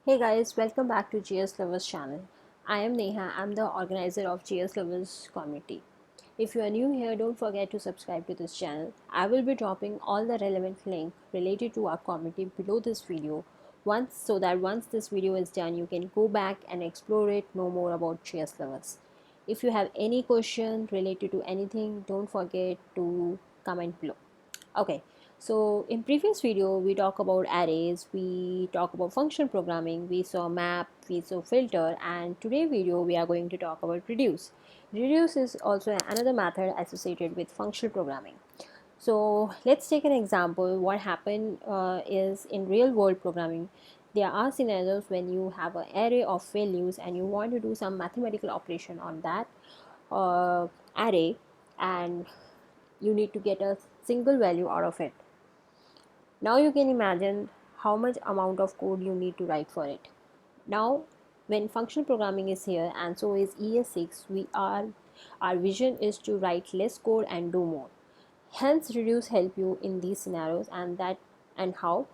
Hey guys, welcome back to GS Lovers channel. I am Neha, I'm the organizer of GS Lovers community. If you are new here, don't forget to subscribe to this channel. I will be dropping all the relevant link related to our community below this video once this video is done, you can go back and explore it, know more about GS Lovers. If you have any question related to anything, don't forget to comment below. Okay, so in previous video we talk about arrays, we talk about function programming, we saw map, we saw filter, and today video we are going to talk about reduce. Reduce is also another method associated with functional programming. So let's take an example. What happened is in real world programming, there are scenarios when you have an array of values and you want to do some mathematical operation on that array, and you need to get a single value out of it. Now you can imagine how much amount of code you need to write for it. Now when functional programming is here and so is ES6, our vision is to write less code and do more. Hence reduce help you in these scenarios. And how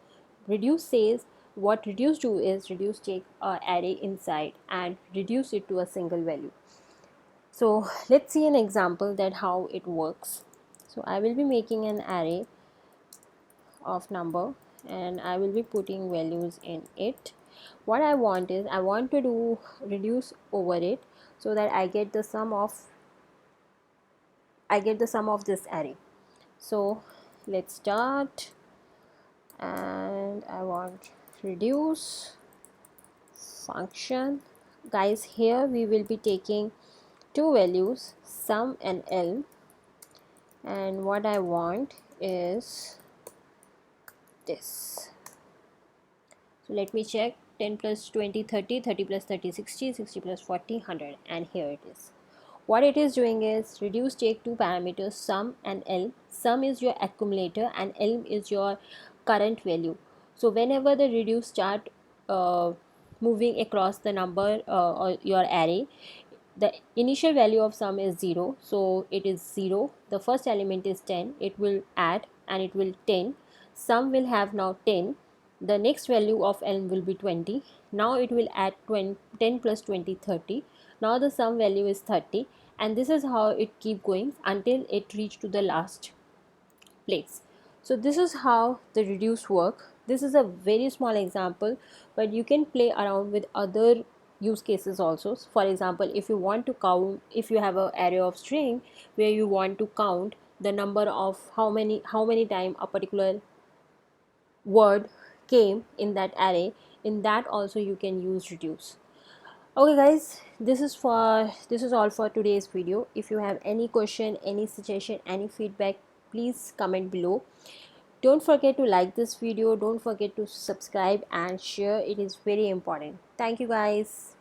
reduce says, what reduce do is reduce take a array inside and reduce it to a single value. So let's see an example that how it works. So I will be making an array of number and I will be putting values in it. What I want is I want to do reduce over it so that I get the sum of this array. So let's start, and I want reduce function. Guys, here we will be taking two values, sum and l, and what I want is this. So let me check. 10 plus 20 30, 30 plus 30 60, 60 plus 40 100, and here it is. What it is doing is reduce take two parameters, sum and l. Sum is your accumulator and l is your current value. So whenever the reduce start moving across the number or your array, the initial value of sum is 0, so it is 0. The first element is 10, it will add and it will 10. Sum will have now 10. The next value of l will be 20. Now it will add 20, 10 plus 20 30. Now the sum value is 30, and this is how it keep going until it reach to the last place. So this is how the reduce work. This is a very small example, but you can play around with other use cases also. For example, if you want to count, if you have an array of string where you want to count the number of how many time a particular word came in that array, in that also you can use reduce. Okay guys, this is all for today's video. If you have any question, any suggestion, any feedback, please comment below. Don't forget to like this video, don't forget to subscribe and share, it is very important. Thank you guys.